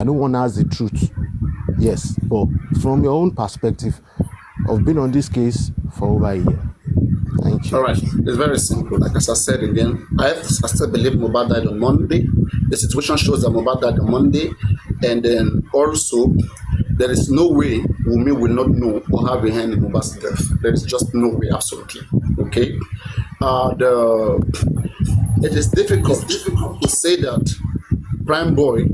don't want to ask the truth. Yes, but from your own perspective, I've been on this case for over a year. Thank you. All right, it's very simple. Like as I said again, I still believe Mohbad died on Monday. The situation shows that Mohbad died on Monday, and then also there is no way Wunmi will not know or have a hand in Mohbad's death. There is just no way, absolutely. Okay, it is difficult to say that Prime Boy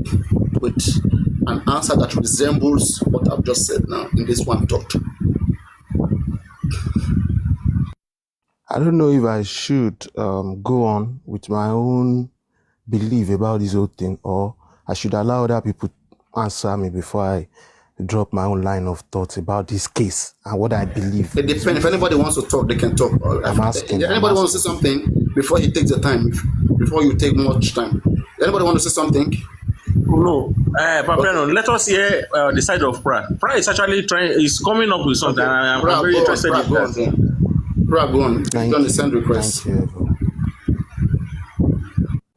with an answer that resembles what I've just said now in this one thought. I don't know if I should go on with my own belief about this whole thing, or I should allow other people to answer me before I drop my own line of thoughts about this case and what I believe. It depends. If anybody wants to talk, they can talk. I'm asking. If anybody wants to say something before he takes the time, before you take much time. Anybody want to say something? No, Paparaino, let us hear the side of Pra. Pra is actually coming up with something. Okay. I'm very interested in that. Pra, go on. You understand request. Thank you.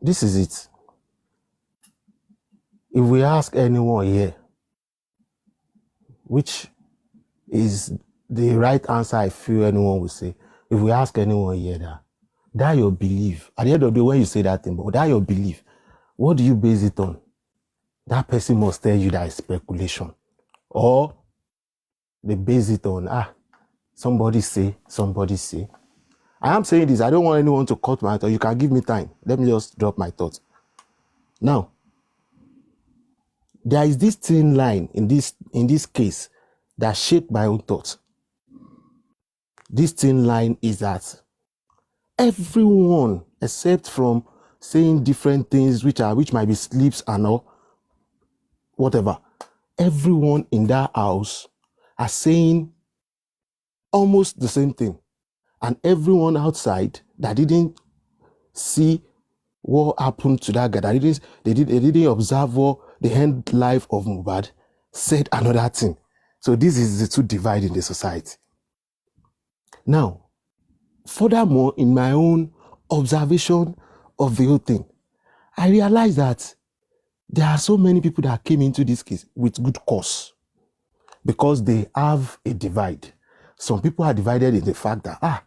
This is it. If we ask anyone here, which is the right answer I feel anyone will say, if we ask anyone here that your belief, at the end of the day when you say that thing, but that your belief, what do you base it on? That person must tell you that it's speculation. Or they base it on, somebody say. I am saying this, I don't want anyone to cut my thought. You can give me time. Let me just drop my thoughts. Now, there is this thin line in this case that shaped my own thoughts. This thin line is that everyone, except from saying different things which might be slips and all, whatever, everyone in that house are saying almost the same thing. And everyone outside that didn't see what happened to that guy, that they didn't observe what the end life of Mohbad, said another thing. So this is the two divide in the society. Now, furthermore, in my own observation of the whole thing, I realized that there are so many people that came into this case with good cause because they have a divide. Some people are divided in the fact that,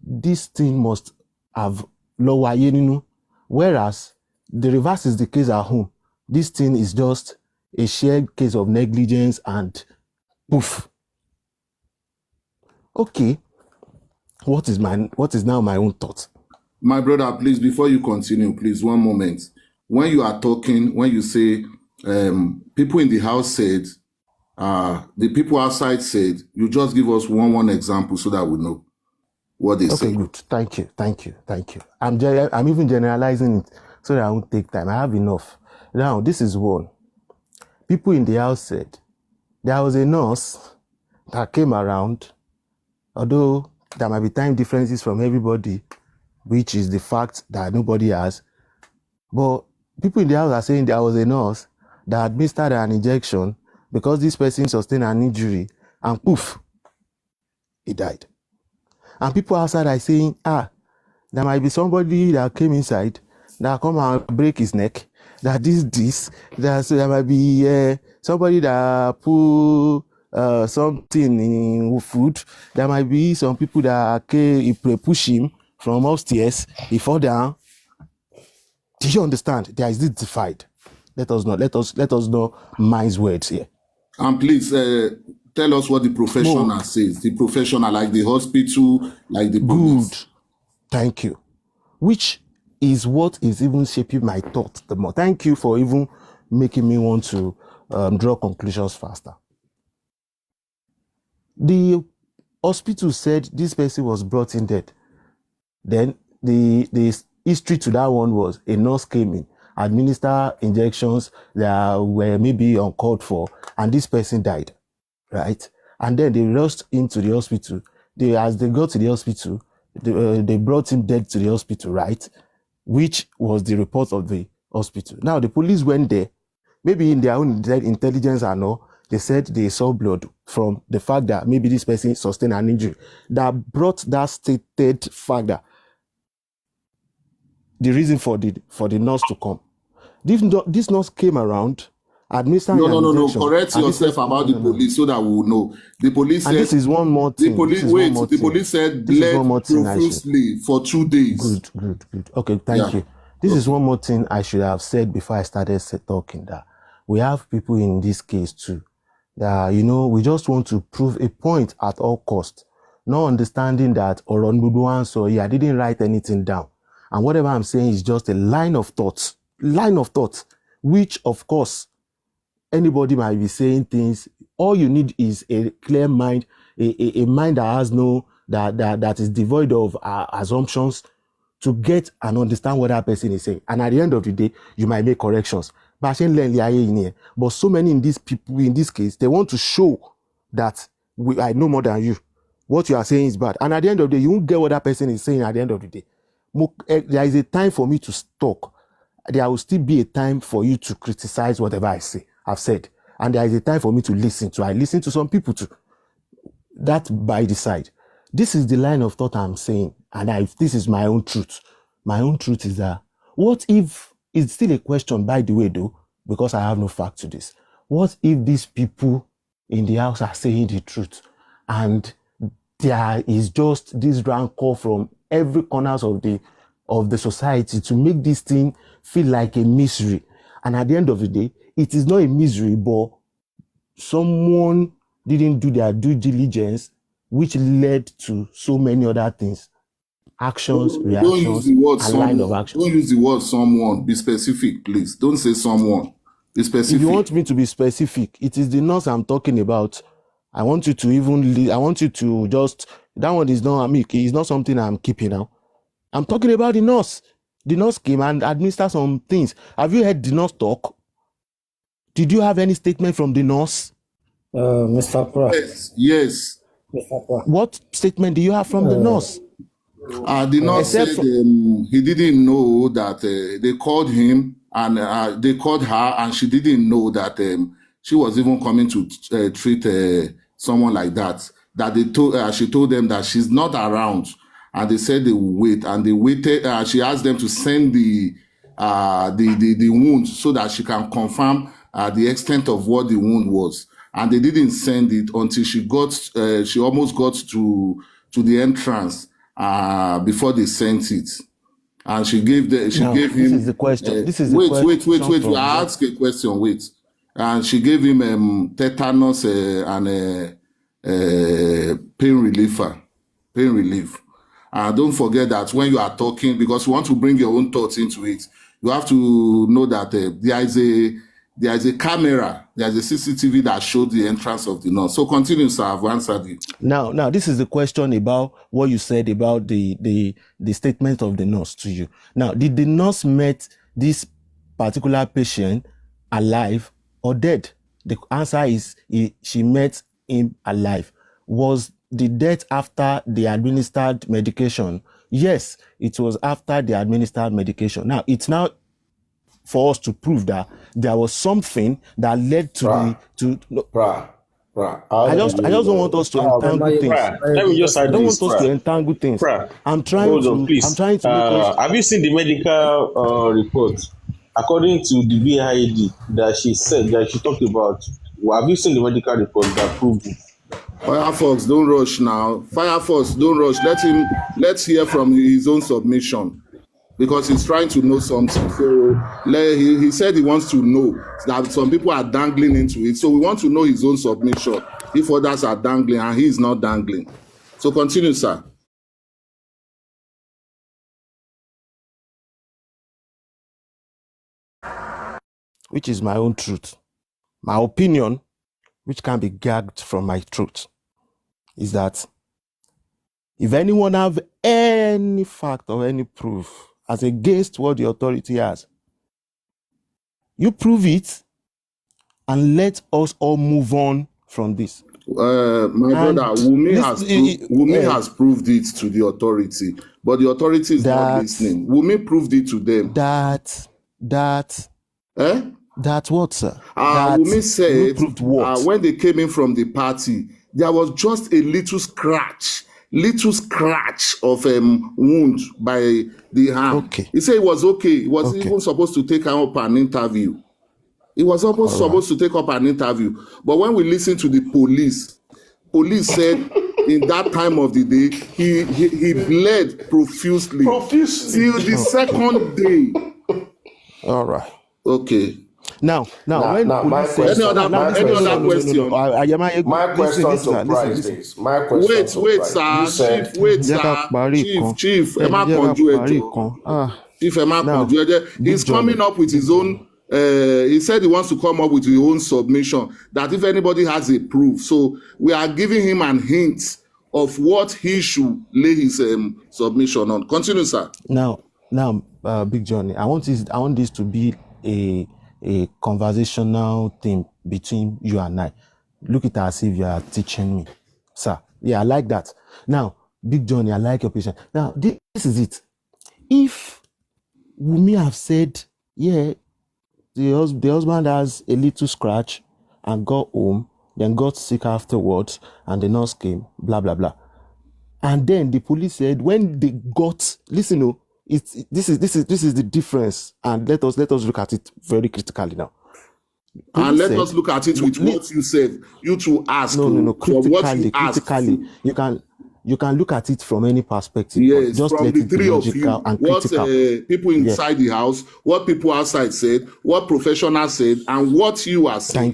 this thing must have lower yeninu. Whereas the reverse is the case at home. This thing is just a shared case of negligence and poof. Okay, what is now my own thought? My brother, please, before you continue, please, one moment. When you are talking, when you say people in the house said, the people outside said, you just give us one example so that we know what they say. Okay, good. Thank you. I'm even generalizing it so that I won't take time. I have enough. Now, this is one. People in the house said there was a nurse that came around, although there might be time differences from everybody, which is the fact that nobody has. But people in the house are saying there was a nurse that administered an injection because this person sustained an injury and poof, he died. And people outside are saying, there might be somebody that came inside that come and break his neck, that so there might be somebody that put something in food. There might be some people that push him from upstairs, he fall down. Do you understand? There is this divide. Let us not mince words here. And please tell us what the professional says. The professional, like the hospital, like the police. Good. Thank you. Which is what is even shaping my thought the more. Thank you for even making me want to draw conclusions faster. The hospital said this person was brought in dead. Then the history to that one was a nurse came in, administered injections that were maybe uncalled for, and this person died, right? And then they rushed into the hospital. As they got to the hospital, they brought him dead to the hospital, right? Which was the report of the hospital. Now, the police went there, maybe in their own intelligence and all, they said they saw blood from the fact that maybe this person sustained an injury. That brought that stated fact that the reason for the nurse to come. This nurse came around administer No, an no, no, no. injection, Correct and this yourself person, about the police so that we will know. The police and said this is one more the thing. police This is one more the thing. police said This is bled one more thing I should. profusely for 2 days. Good. Okay, thank Yeah. you. This is Okay. one more thing I should have said before I started talking, that we have people in this case too, that, we just want to prove a point at all cost, not understanding that Oron Buduan, so I didn't write anything down. And whatever I'm saying is just a line of thought, which of course, anybody might be saying things. All you need is a clear mind, a mind that has that is devoid of assumptions, to get and understand what that person is saying. And at the end of the day, you might make corrections. But so many in these people, in this case, they want to show that I know more than you. What you are saying is bad. And at the end of the day, you won't get what that person is saying at the end of the day. There is a time for me to talk. There will still be a time for you to criticize whatever I've said. And there is a time for me to listen to. I listen to some people too. That by the side. This is the line of thought I'm saying. And this is my own truth. My own truth is that, what if, it's still a question, by the way, though, because I have no fact to this. What if these people in the house are saying the truth, and there is just this rancor from every corners of the society to make this thing feel like a misery? And at the end of the day, it is not a misery, but someone didn't do their due diligence, which led to so many other things. Actions, reactions, Don't use the word and line of someone. action. Don't use the word someone. Be specific, please. Don't say someone. Be specific. If you want me to be specific, it is the nurse I'm talking about. I want you to just, that one is not, it's not something I'm keeping now. I'm talking about the nurse. The nurse came and administered some things. Have you heard the nurse talk? Did you have any statement from the nurse? Mr. Pra. Yes. Mr. Pra. What statement do you have from the nurse? The nurse said he didn't know that they called him, and they called her, and she didn't know that she was even coming to treat someone like that. That she told them that she's not around, and they said they will wait, and they waited. She asked them to send the wound so that she can confirm the extent of what the wound was, and they didn't send it until she almost got to the entrance before they sent it. And she gave him. This is the question. Wait. I asked a question. Wait. And she gave him tetanus and pain relief. And don't forget that when you are talking, because you want to bring your own thoughts into it, you have to know that there is a camera, there is a CCTV that showed the entrance of the nurse. So continue, sir. I've answered it. Now, this is the question about what you said about the statement of the nurse to you. Now, did the nurse met this particular patient alive or dead? The answer is she met him alive. Was the death after the administered medication? Yes, it was after the administered medication. Now, it's now for us to prove that there was something that led to I just don't want us to entangle things. Let me just add I don't this. want us to entangle things. I'm trying to make us. Have you seen the medical report? According to the BID that she talked about, have you seen the medical report that proved it? Firefox, don't rush now. Firefox, don't rush. Let's hear from his own submission, because he's trying to know something. So he said he wants to know that some people are dangling into it. So we want to know his own submission, if others are dangling and he is not dangling. So continue, sir. Which is my own truth. My opinion, which can be gagged from my truth, is that if anyone have any fact or any proof as against what the authority has, you prove it and let us all move on from this. My brother, Wumi has proved it to the authority, but the authority is not listening. Wumi proved it to them. That's what, sir? Wumi said when they came in from the party, there was just a little scratch of wound by the hand. Okay. He said it was okay. He was even supposed to take her up an interview. He was almost supposed to take up an interview. But when we listen to the police said in that time of the day, he bled profusely till the second day. All right. Okay. Now, when my police said, question, any other question? my question to Price is, my question to Wait, Price. sir. You said, Chief, wait, jẹ́ ká sir. parí kan. Chief, Ẹ Emma jẹ́ ká Konju parí Ejo. kan. Chief Emma Now, Konju Ejo. He's Big Johnny. coming up with his own. He said he wants to come up with his own submission. That if anybody has a proof, so we are giving him an hint of what he should lay his submission on. Continue, sir. Now, Big Johnny, I want this to be a conversational thing between you and I. Look at it as if you are teaching me, sir. Yeah, I like that. Now, Big Johnny, I like your patience. Now, this is it. If Wumi have said, yeah, the husband has a little scratch and got home, then got sick afterwards, and the nurse came, blah blah blah, and then the police said when they got, listen, no, this is the difference, and let us look at it very critically now. And let us look at it with what you said. You to ask. No. Critically. You can look at it from any perspective. Yes, just from let the it be three of logical you, and what critical. people inside the house, what people outside said, what professionals said, and what you are saying.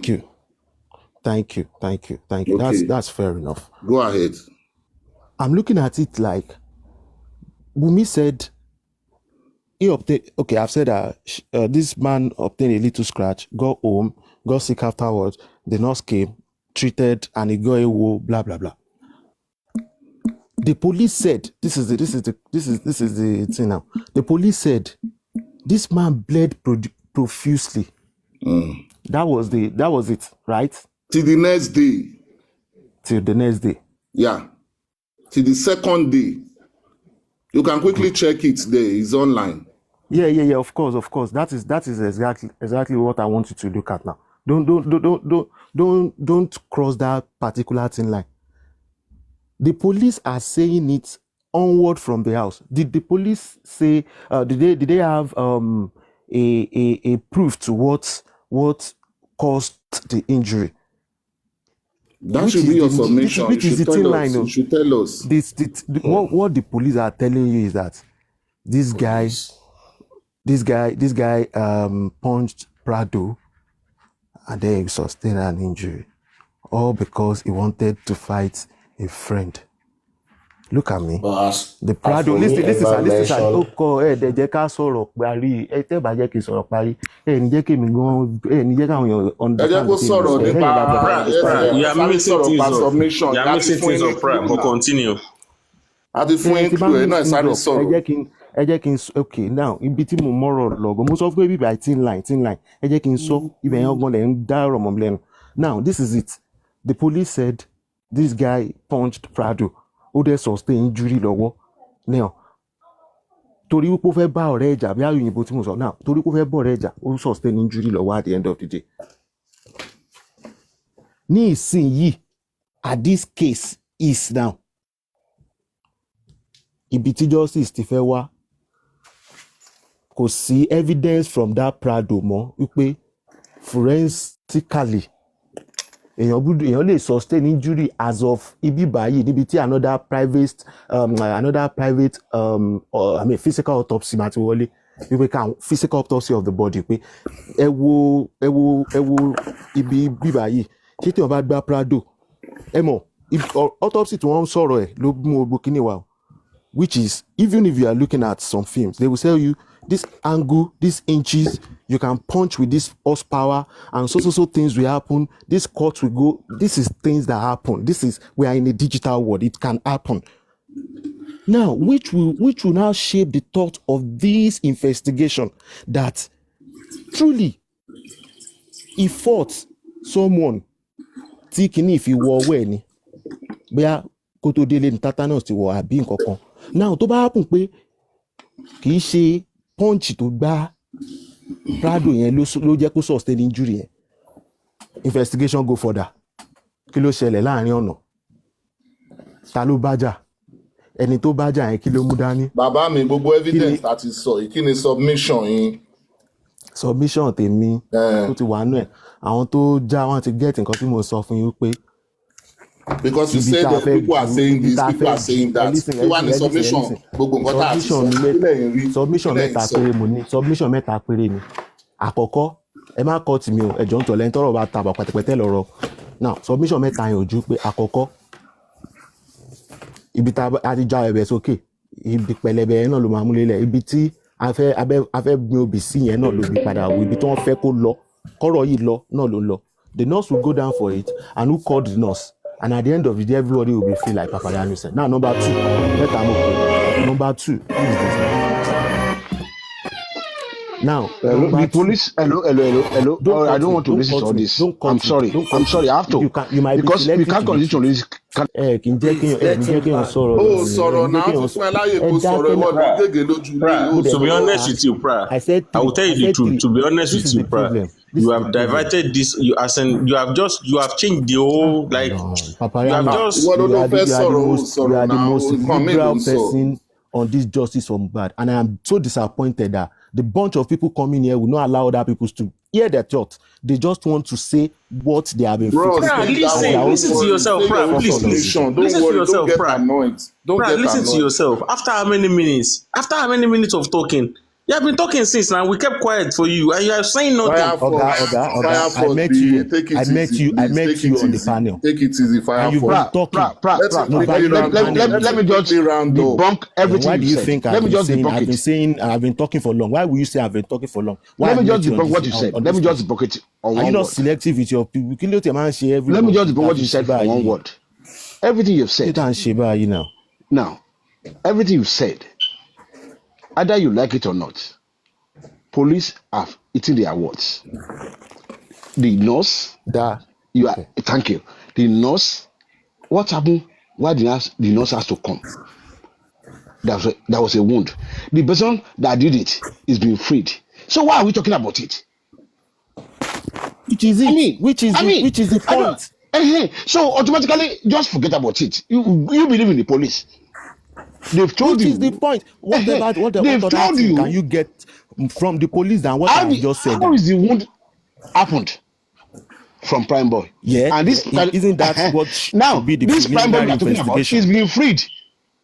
Thank you. Okay. That's fair enough. Go ahead. I'm looking at it like Wumi said. I've said that this man obtained a little scratch, got home, got sick afterwards. The nurse came, treated, and he got a woe, blah blah blah. The police said, this is the thing now. The police said this man bled profusely. That was it, right? Till the next day. Yeah. Till the second day. You can quickly check it there. It's online. Yeah. Of course. That is exactly what I want you to look at now. Don't cross that particular thin line. The police are saying it onward from the house. Did the police say? Did they have a proof to what caused the injury? That should be your submission. Which is the thin line. You should tell us. What the police are telling you is that this guy punched Prado and then he sustained an injury, all because he wanted to fight a friend. Look at me. The Prado. Listen. Oko de jẹ́ ká sọ̀rọ̀ parí. Tẹ́ bá jẹ́ kí sọ̀rọ̀ parí. Ní jẹ́ kí mi gan. Ní jẹ́ káwọn èèyàn understand. Ẹ jẹ́ kó sọ̀rọ̀ nípa. You are mixing things up, but continue. Àti fún include náà sáré sọ̀rọ̀. Ẹ jẹ́ kí n sọ. Okay, now ibi tí mo mọ̀rọ̀ lọ́gọ́ mo sọ fún bíbí by thin line. Ẹ jẹ́ kí n sọ ibẹ̀ yẹn gan lẹ̀ ń dá ọ̀rọ̀ mọ́ lẹ́nu. Now this is it. The police said this guy punched Prado. Ó dẹ̀ sustain injury lọ́wọ́. Now torí wípé ó fẹ́ bá ọ̀rẹ́ ẹ̀jà bí àyòyìnbó tí mo sọ now torí wípé ó fẹ́ bá ọ̀rẹ́ ẹ̀jà ó sustain injury lọ́wọ́ at the end of the day. Ní ìsinyìí at this case is now ibi tí justice ti fẹ́ wá kò sí evidence from that Prado mọ́ wípé forensically èèyàn lè sustain injury as of ibi báyìí níbi tí another private physical autopsy máa ti wọlé wípé physical autopsy of the body pé ẹ wo ibi báyìí ṣé tí wọ́n bá gbá Prado ẹ mọ̀ autopsy tí wọ́n ń sọ̀rọ̀ ẹ̀ ló mú ogbó kíní wa, which is even if you are looking at some films they will tell you this angle, these inches, you can punch with this horsepower and so things will happen, this cut will go. This is things that happen. We are in a digital world, it can happen now, which will now shape the thought of this investigation that truly he fought someone tí kìíní if he wọ ọwọ́ ẹ̀ ni bóyá kó tó délé ní tetanus ti wọ àbí nǹkan kan. Now tó bá happen pé kì í ṣe punch tó gbá Prado yẹn ló jẹ́ kó sustain injury yẹn, investigation go further. Kí ló ṣẹlẹ̀ láàrin ọ̀nà? Ta ló bájà? Ẹni tó bájà yẹn kí ló mú dání? Bàbá mi gbogbo evidence láti sọ kí ni submission yín. submission tèmi tó ti wà nù ẹ̀ àwọn tó já wọn ti get nǹkan tí mo sọ fún yín pé because you say that people are saying this, people are saying that. You want the submission? Gbogbo nǹkan tá a ti sọ nílẹ̀ yẹn rí. Submission mẹ́ta péré mo ní. Submission mẹ́ta péré ni. Àkọ́kọ́ ẹ má kọ́ tì mí o ẹ̀jọ̀ ń tọ̀lẹ́ ń tọrọ bá tàbà pẹ̀tẹ̀pẹ̀tẹ̀ lọ́rọ̀. Now submission mẹ́ta yẹn ò ju pé àkọ́kọ́ ibi tá a ti já ẹ̀bẹ̀ sókè ibi pẹlẹbẹ yẹn náà ló máa mú lélẹ̀ ibi tí a fẹ́ gbin obì sí yẹn náà ló bí padà wò ibi tí wọ́n fẹ́ kó lọ kọ́rọ̀ yìí lọ náà ló lọ. The nurse will go down for it and who called the nurse? And at the end of the day, everybody will be free like paparaino said. Now, number 2. Number 2. Who is this now? The police. Hello. I don't want to listen to all this. I'm sorry. I have to. You might because we can't continue to listen. Sọ̀rọ̀ náà tún fún ẹ láyè kó sọ̀rọ̀ ìwọ ló gègé lójú ilé. To be honest with you, Pra, I will tell you the truth. To be honest with you, Pra, you have diverted this. You have changed the whole like. You have just. You are the most liberal person on this justice for Mohbad, and I am so disappointed that the bunch of people coming here will not allow other people to hear their thoughts. They just want to say what they have been. Listen to yourself, Pra. Please, don't worry. Don't get annoyed. Listen to yourself. After how many minutes of talking? You have been talking since now. We kept quiet for you, and you are saying nothing. Oga, I met you on the panel. Take it easy, Fire Force. Let me just debunk everything. Why do you think I've been talking for long? Why will you say I've been talking for long? Let me just debunk what you said. Let me just debunk it on one word. Are you not selective with your people? Let me just debunk what you said for one word. Everything you've said. Now, everything you've said. Either you like it or not, police have eaten their words. The nurse, thank you. The nurse, what happened? Why the nurse has to come? That was a wound. The person that did it is being freed. So why are we talking about it? Which is the point? So automatically, just forget about it. You believe in the police. They've told you. Which is the point? What can you get from the police than what I just said? How is the wound happened from Prime Boy? Yeah, and this isn't that what now be the this Prime Boy we are talking about is being freed,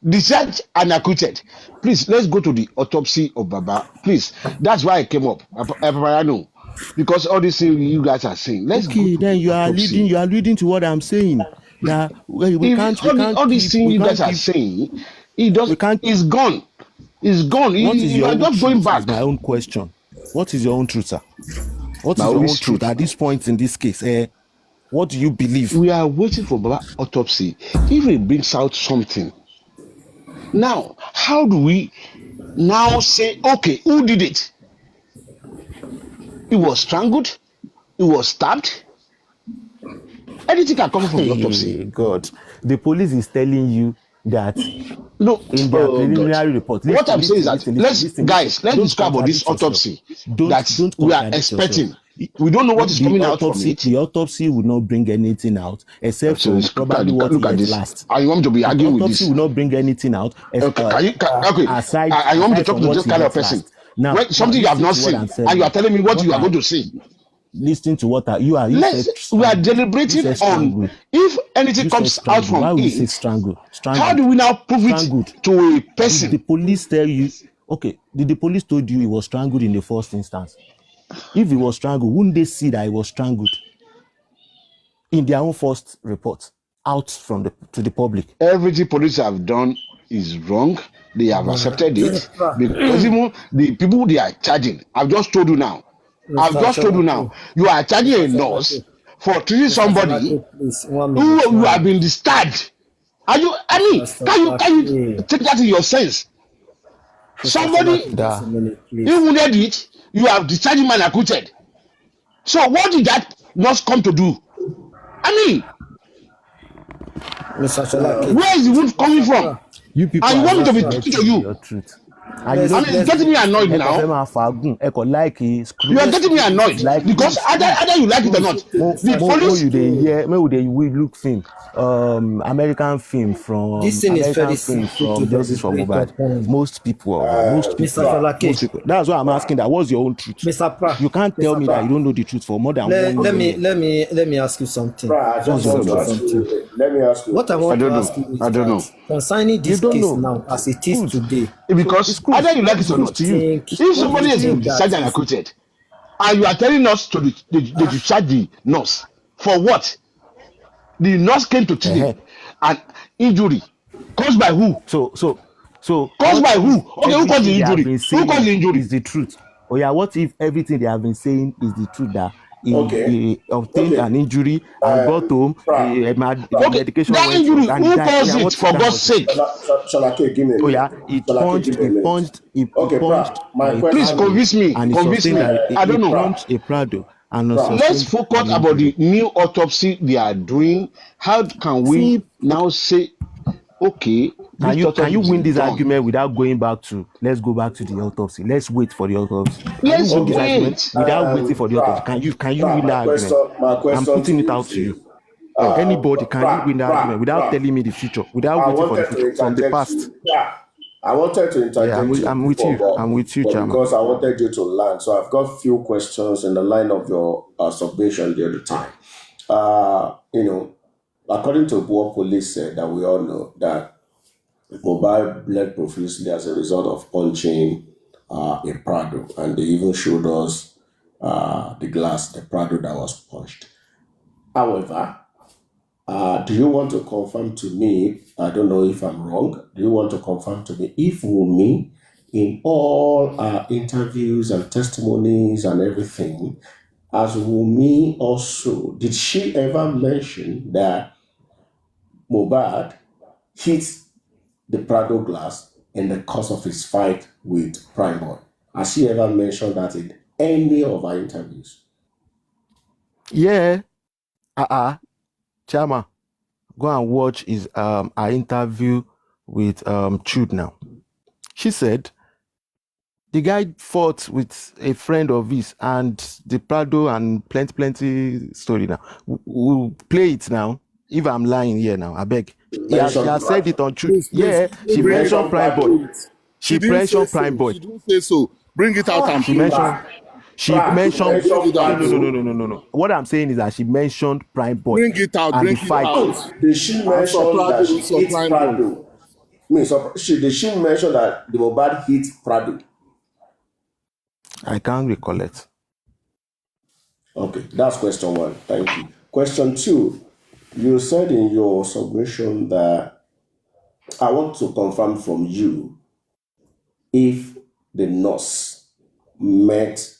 discharged and acquitted. Please, let's go to the autopsy of Baba. Please, that's why I came up. I know because all these things you guys are saying. Then you are leading to what I'm saying. That we can't. All these things you guys are saying. It's gone. It's gone. You are not going back. My own question. What is your own truth, sir? What is your own truth at this point in this case? What do you believe? We are waiting for Baba autopsy. If it brings out something. Now, how do we now say, okay, who did it? It was strangled. It was stabbed. Anything can come from the autopsy. God, the police is telling you that no in their preliminary report. What I'm saying is that let's describe about this autopsy that we are expecting. We don't know what is coming out from it. The autopsy will not bring anything out except for probably what is last. I want to be arguing with this. The autopsy will not bring anything out. Aside, I want to talk to this kind of person. Now, something you have not seen, and you are telling me what you are going to see. Listen to what we are deliberating on if anything comes out from why it. Strangle. How do we now prove it to a person? Did the police tell you? Okay, did the police told you he was strangled in the first instance? If he was strangled, wouldn't they see that he was strangled in their own first report out to the public? Everything police have done is wrong. They have accepted it because even the people they are charging. I've just told you now. You are charging a nurse for treating somebody who you have been discharged. Can you take that in your sense? Somebody who wounded it, you have discharged him and acquitted. So what did that nurse come to do? Where is the wound coming from? You people and you want me to be talking to you. it's getting me annoyed now. You are getting me annoyed because either you like it or not. The police. We look film, American film from Justice for Mohbad. Most people. That's why I'm asking that. What's your own truth? Mr. Pra, you can't tell me that you don't know the truth for more than 1 year. Let me ask you something. Pra, let me ask you. What I want to ask you is that concerning this case now as it is today. Because either you like it or not, if somebody has been discharged and acquitted, and you are telling us to discharge the nurse for what? The nurse came to today an injury caused by who? So caused by who? Okay, who caused the injury? Who caused the injury? Is the truth. Oh yeah, what if everything they have been saying is the truth, that he obtained an injury and got home, medication that injury, who caused it, for God's sake? Oh yeah, he punched. Please convince me. I don't know. Punched a Prado. Let's focus about the new autopsy they are doing. How can we now say, okay, can you win this argument without going back to, let's go back to the autopsy? Let's wait for the autopsy. Let's wait without waiting for the autopsy. Can you win that argument? I'm putting it out to you. Anybody, can you win that argument without telling me the future, without waiting for the future from the past? I wanted to interject. I'm with you, Chairman. Because I wanted you to learn. So I've got few questions in the line of your submission the other time. According to what police said, that we all know that Mohbad bled profusely as a result of punching a Prado, and they even showed us the Prado that was punched. However, do you want to confirm to me, I don't know if I'm wrong, do you want to confirm to me if Wunmi, in all interviews and testimonies and everything, as Wunmi also, did she ever mention that Mohbad hit the Prado glass in the course of his fight with Prime Boy? Has she ever mentioned that in any of our interviews? Yeah. Chama, go and watch his our interview with Chud now. She said the guy fought with a friend of his and the Prado and plenty story now. We'll play it now. If I'm lying here now, I beg. She has said it on Chud. Yeah, she mentioned Prime Boy. She mentioned Prime Boy. She didn't say so. Bring it out and she mentioned. She mentioned no. What I'm saying is that she mentioned Prime Boy. Bring it out. And Bring the fight. It out. Did she mention that she hit Prado? Did she mention that the Mohbad hit Prado? I can't recollect. Okay, that's question one. Thank you. Question two, you said in your submission that I want to confirm from you if the nurse met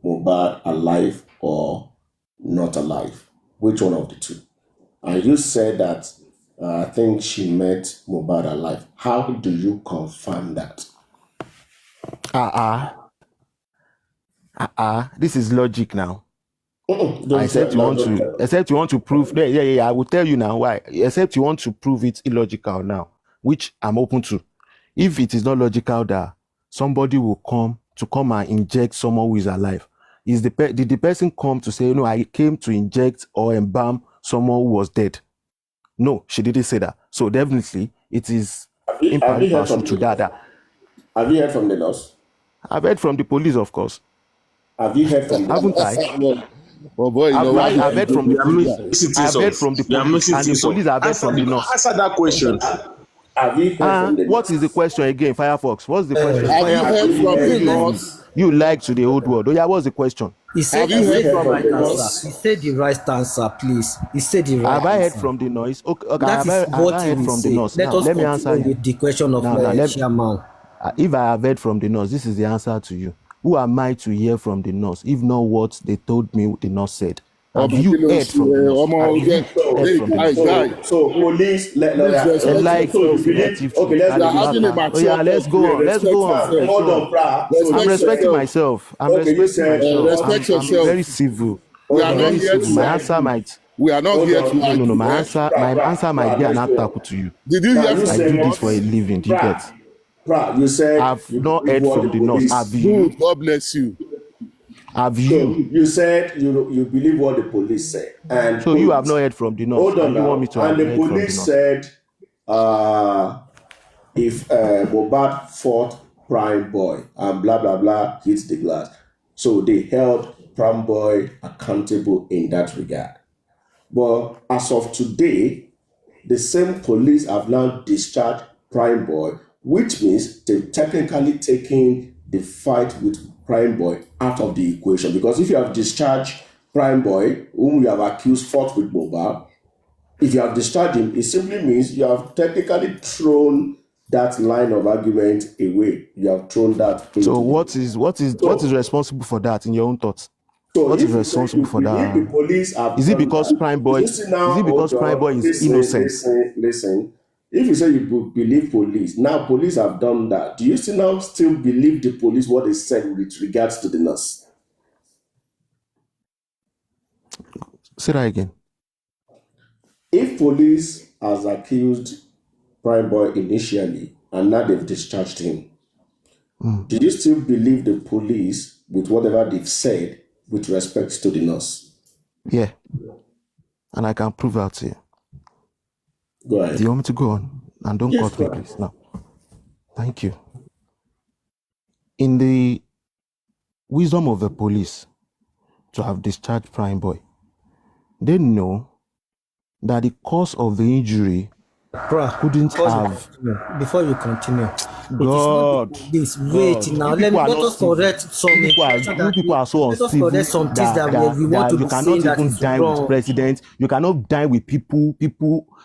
Mohbad alive or not alive. Which one of the two? And you said that I think she met Mohbad alive. How do you confirm that? This is logic now. Except you want to prove. Yeah. I will tell you now why. Except you want to prove it's illogical now, which I'm open to. If it is not logical that somebody will come and inject someone who is alive, did the person come to say, I came to inject or embalm someone who was dead? No, she didn't say that. So definitely it is impartial to that. Have you heard from the nurse? I've heard from the police, of course. Have you heard from the haven't I? Oh boy, I've heard from the police. I've heard from the police, and the police have heard from the nurse. Answer that question. Have you heard from the nurse? What is the question again, Firefox? What's the question? Have you heard from the nurse? You like to the old world. Oh yeah, what's the question? He said the right answer. He said the right answer, please. He said the right answer. Have I heard from the noise? Okay, that is what he will say. Let me answer you. The question of Chairman. If I have heard from the nurse, this is the answer to you. Who am I to hear from the nurse, if not what they told me the nurse said? Have you heard from the nurse? So police, let's go on. Hold on, I'm respecting myself. Respect yourself. I'm very civil. We are not here to. My answer might. We are not here to. No. My answer might be an attack to you. Did you hear? I do this for a living. Do you get? You said I've not heard from the nurse. Have you? Good. God bless you. Have So you? you said you believe what the police said, and So you have not heard from the nurse. hold on and you now. want me to And have the heard from the police nurse? said, if Mohbad fought Prime Boy and blah blah blah hits the glass, so they held Prime Boy accountable in that regard. But as of today, the same police have now discharged Prime Boy, which means they've technically taken the fight with Prime Boy out of the equation. Because if you have discharged Prime Boy, whom you have accused fought with Mohbad, if you have discharged him, it simply means you have technically thrown that line of argument away. You have thrown that. So what is responsible for that in your own thoughts? So what is responsible for that? The police have is it because that, Prime Boy? Is it because Prime Boy is innocent? Listen. If you say you believe police, now police have done that. Do you still believe the police what they said with regards to the nurse? Say that again. If police has accused Prime Boy initially and now they've discharged him, do you still believe the police with whatever they've said with respect to the nurse? Yeah. And I can prove that to you. Go ahead. Do you want me to go on? And don't cut me, please. No. Thank you. In the wisdom of the police to have discharged Prime Boy, they know that the cause of the injury couldn't have. Before you continue, God, this wait now. Let us correct some. You people are so uncivil that we want to you cannot even dine with presidents. You cannot dine with people.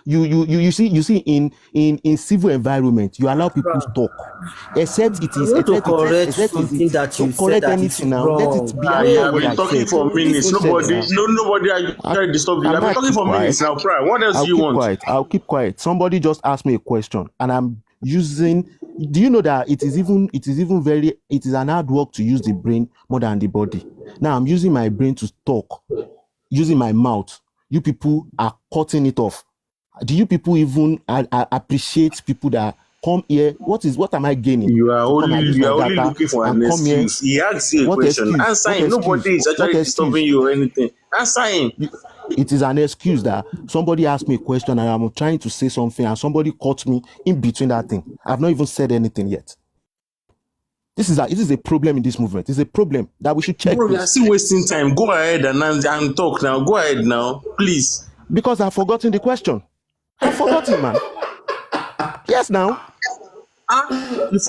You see in civil environment, you allow people to talk, except it is to correct something that you said that is now. Let it be. We have been talking for minutes. Nobody are disturbing. We have been talking for minutes now. What else do you want? I'll keep quiet. Somebody just asked me a question, and I'm using. Do you know that it is an hard work to use the brain more than the body? Now I'm using my brain to talk, using my mouth. You people are cutting it off. Do you people even appreciate people that come here? What am I gaining? You are only looking for an excuse. He asks you a question. Answer him. Nobody is actually disturbing you or anything. Answer him. It is an excuse that somebody asked me a question and I'm trying to say something and somebody caught me in between that thing. I've not even said anything yet. This is a problem in this movement. It's a problem that we should check. Bro, you are still wasting time. Go ahead and talk now. Go ahead now, please. Because I've forgotten the question. I've forgotten, man. Yes, now. Okay, is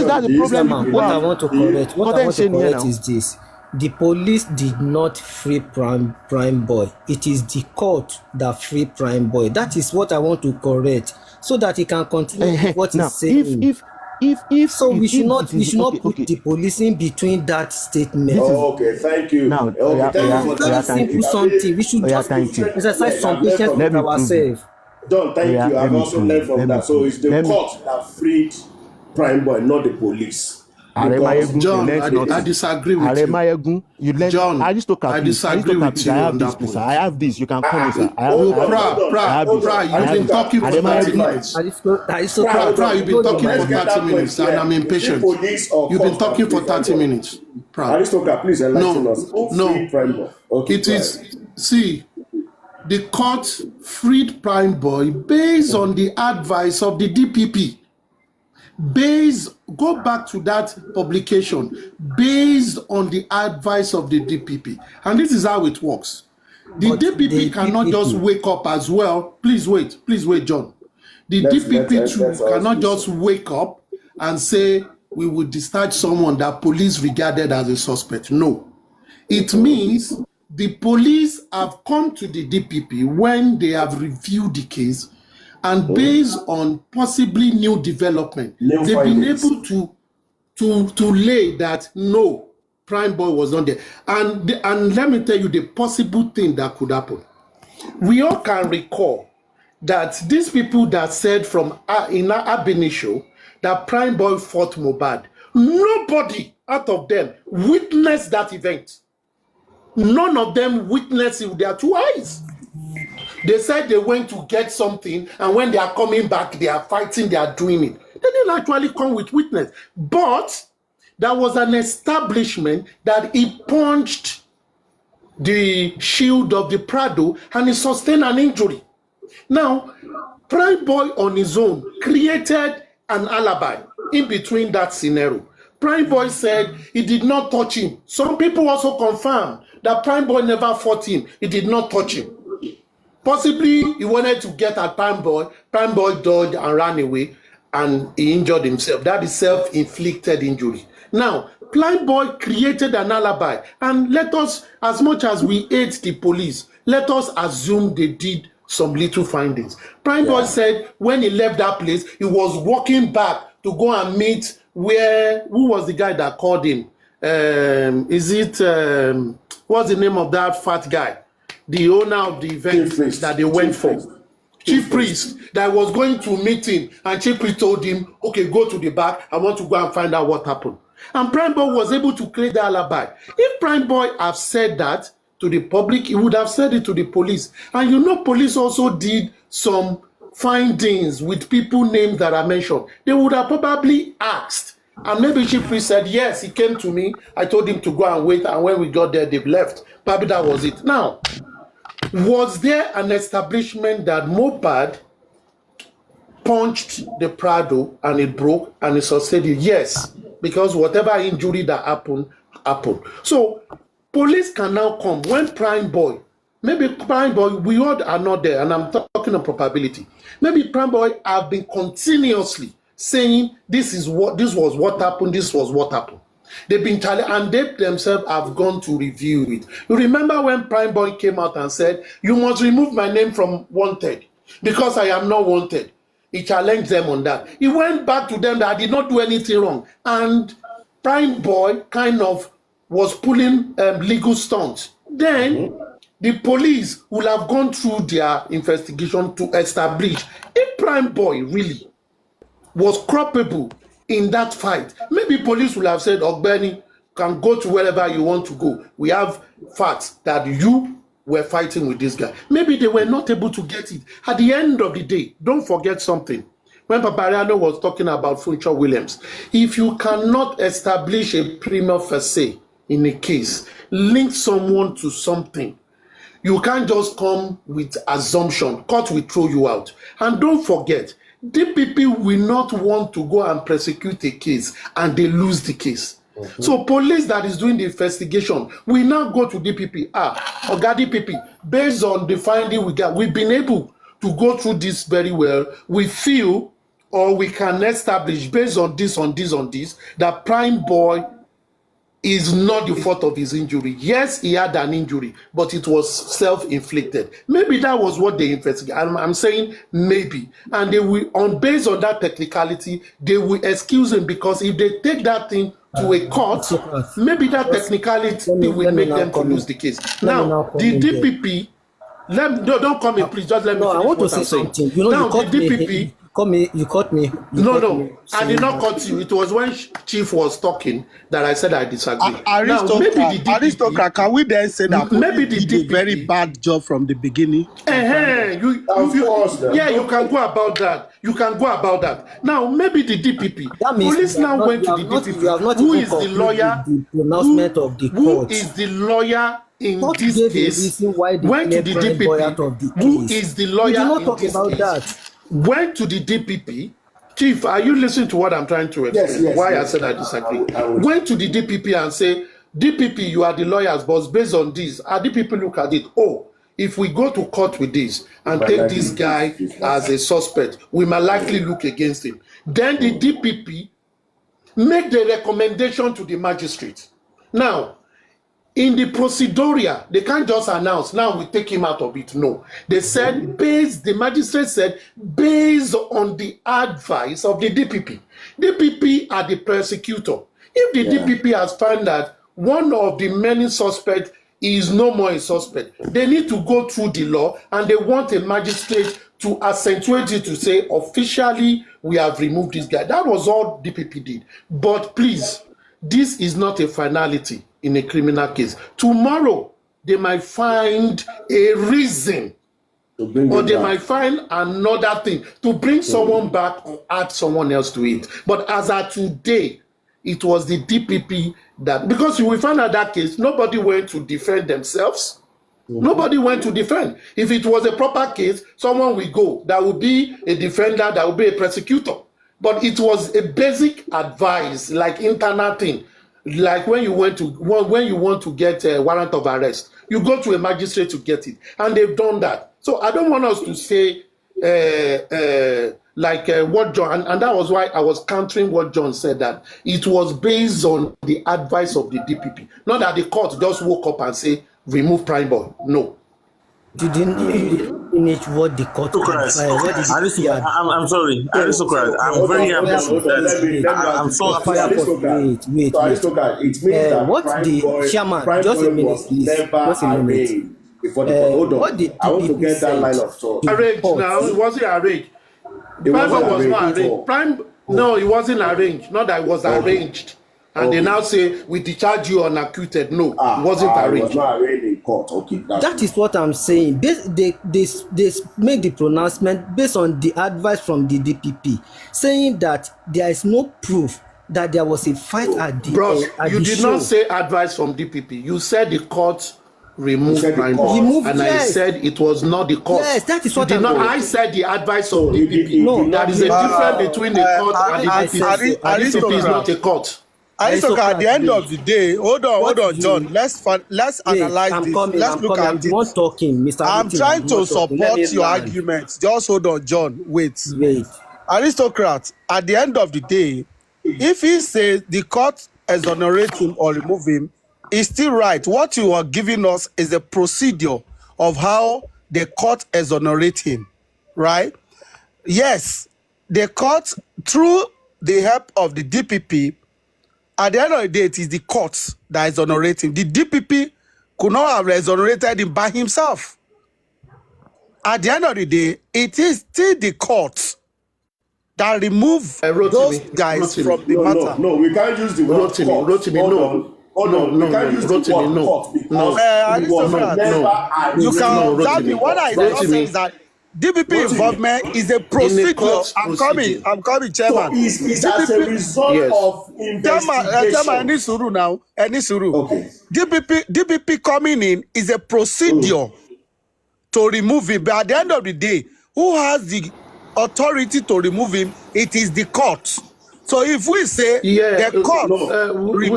that the problem? What I want to correct is this. The police did not free Prime Boy. It is the court that freed Prime Boy. That is what I want to correct, so that he can continue what he's saying. We should not put the police in between that statement. Okay, thank you. Now, something. We should just exercise some patience with ourselves. John, thank you. I've also learned from that. So it's the court that freed Prime Boy, not the police. John, I disagree with you. John, I disagree with you on that point. I have this. You can call me, sir. You've been talking for 30 minutes. You've been talking for 30 minutes, and I'm impatient. You've been talking for 30 minutes. Aristocrat, please enlighten us. No. It is. See, the court freed Prime Boy based on the advice of the DPP. Go back to that publication, based on the advice of the DPP. And this is how it works. The DPP cannot just wake up as well. Please wait, John. The DPP too cannot just wake up and say, we will discharge someone that police regarded as a suspect. No. It means the police have come to the DPP when they have reviewed the case, and based on possibly new development, they've been able to lay that no, Prime Boy was not there. And let me tell you the possible thing that could happen. We all can recall that these people that said from in our show that Prime Boy fought Mohbad, nobody out of them witnessed that event. None of them witnessed it with their two eyes. They said they went to get something, and when they are coming back, they are fighting, they are doing it. They didn't actually come with witness. But there was an establishment that he punched the shield of the Prado and he sustained an injury. Now, Prime Boy on his own created an alibi in between that scenario. Prime Boy said he did not touch him. Some people also confirmed that Prime Boy never fought him. He did not touch him. Possibly he wanted to get at Prime Boy. Prime Boy dodged and ran away and he injured himself. That is self-inflicted injury. Now, Prime Boy created an alibi, and let us, as much as we hate the police, let us assume they did some little findings. Prime Boy said when he left that place, he was walking back to go and meet who was the guy that called him? What's the name of that fat guy? The owner of the event that they went for. Chief Priest that was going to meet him, and Chief Priest told him, okay, go to the back. I want to go and find out what happened. And Prime Boy was able to create the alibi. If Prime Boy had said that to the public, he would have said it to the police. And you know, police also did some findings with people names that are mentioned. They would have probably asked. And maybe Chief Priest said, yes, he came to me. I told him to go and wait. And when we got there, they've left. Probably that was it. Now, was there an establishment that mohbad punched the Prado and it broke and it sustained? Yes, because whatever injury that happened. So police can now come when Prime Boy, maybe Prime Boy, we all are not there, and I'm talking of probability. Maybe Prime Boy have been continuously saying this was what happened. They've been telling, and they themselves have gone to review it. You remember when Prime Boy came out and said, you must remove my name from wanted because I am not wanted. He challenged them on that. He went back to them that I did not do anything wrong. And Prime Boy kind of was pulling legal stunts. Then the police will have gone through their investigation to establish if Prime Boy really was culpable in that fight. Maybe police will have said, Ogbeni, can go to wherever you want to go. We have facts that you were fighting with this guy. Maybe they were not able to get it. At the end of the day, don't forget something. When paparaino was talking about Funcho Williams, if you cannot establish a prima facie in a case, link someone to something, you can't just come with assumption. Court will throw you out. And don't forget, DPP will not want to go and prosecute a case and they lose the case. So police that is doing the investigation will now go to DPP. Oga DPP, based on the finding we got, we've been able to go through this very well. We feel, or we can establish based on this, that Prime Boy is not the fault of his injury. Yes, he had an injury, but it was self-inflicted. Maybe that was what they investigated. I'm saying maybe. And they will, based on that technicality, they will excuse him, because if they take that thing to a court, maybe that technicality will make them to lose the case. Now, the DPP, don't come in, please, just let me finish. I want to say something. You know, now, the DPP... You caught me. I did not cut you. It was when Chief was talking that I said I disagree. Aristocrat, can we then say that maybe they did a very bad job from the beginning? You can go about that. Now, maybe the DPP. Police now went to the DPP. Who is the lawyer? The pronouncement of the court. Who is the lawyer in this case? Went to the DPP. Who is the lawyer? We did not talk about that. Went to the DPP. Chief, are you listening to what I'm trying to explain? Yes, I said I disagree. Went to the DPP and say, DPP, you are the lawyers, but based on this, and DPP look at it. Oh, if we go to court with this and take this guy as a suspect, we might likely look against him. Then the DPP make the recommendation to the magistrate. Now, in the procedural, they can't just announce, now we take him out of it. No. They said, the magistrate said, based on the advice of the DPP. DPP are the prosecutor. If the DPP has found that one of the many suspects is no more a suspect, they need to go through the law, and they want a magistrate to accentuate it to say, officially, we have removed this guy. That was all DPP did. But please, this is not a finality in a criminal case. Tomorrow, they might find a reason Or they might find another thing to bring someone back or add someone else to it. But as of today, it was the DPP that, because you will find out that case, nobody went to defend themselves. Nobody went to defend. If it was a proper case, someone will go. That would be a defender, that would be a prosecutor. But it was a basic advice, like internal thing. Like when you want to get a warrant of arrest, you go to a magistrate to get it. And they've done that. So I don't want us to say what John, and that was why I was countering what John said, that it was based on the advice of the DPP. Not that the court just woke up and say, remove Prime Boy. No. Didn't finish what the court advised. I'm sorry, aristocrat. I'm very happy with that. I'm so happy. Wait. It means that what the chairman, just a minute, please. Just a minute. Hold on. What did I want to get that line of thought. Arranged now, it wasn't arranged. Prime was not arranged. No, it wasn't arranged. Not that it was arranged. And they now say, we discharge you unacquitted. No, it wasn't arranged. It was not arranged in court. Okay, that is what I'm saying. They make the pronouncement based on the advice from the DPP, saying that there is no proof that there was a fight at the Bros, at you the did show. not say advice from DPP. You said the court removed Prime Boy. And yes. I said it was not the court. Yes, that is what I said the advice of DPP. No, there is a difference between the court and the DPP. DPP is not a court. At the end of the day, hold on, John. Let's analyze this. Let's look at it. Talking, Mr. I'm trying to support your argument. Just hold on, John. Wait. Aristocrat, at the end of the day, if he says the court exonerate him or remove him, it's still right. What you are giving us is a procedure of how the court exonerate him, right? Yes, the court, through the help of the DPP, at the end of the day, it is the courts that exonerate him. The DPP could not have exonerated him by himself. At the end of the day, it is still the courts that remove those guys from the matter. No, we can't use the word court. Hold on. We can't use the word court because you can observe me. What I just say is that DPP involvement is a procedure. I'm coming, Chairman. So it's as a result of investigation. Chairman, any suru. Okay. DPP coming in is a procedure to remove him. But at the end of the day, who has the authority to remove him? It is the court. So if we say the court... we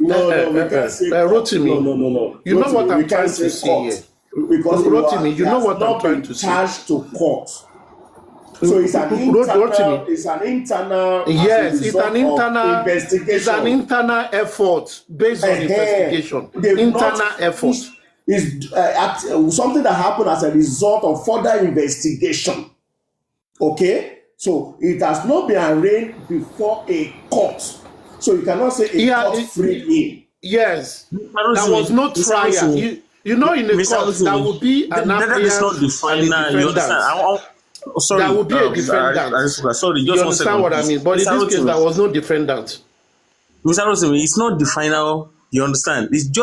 can't say Rotimi. No. You know what I'm trying to say here? Because Rotimi, you know what I'm trying to say. Charged to court. So it's an internal. Yes, it's an internal investigation. It's an internal effort based on investigation. Internal effort. Is something that happened as a result of further investigation. Okay, so it has not been arraigned before a court. So you cannot say a court freed him. Yes, there was no trial. You know, in the court, there will be an that is not the final. You understand? Sorry, there will be a defendant. Sorry, you understand what I mean? But in this case, there was no defendant. Mr. Rosemi, it's not the final. You understand? It's just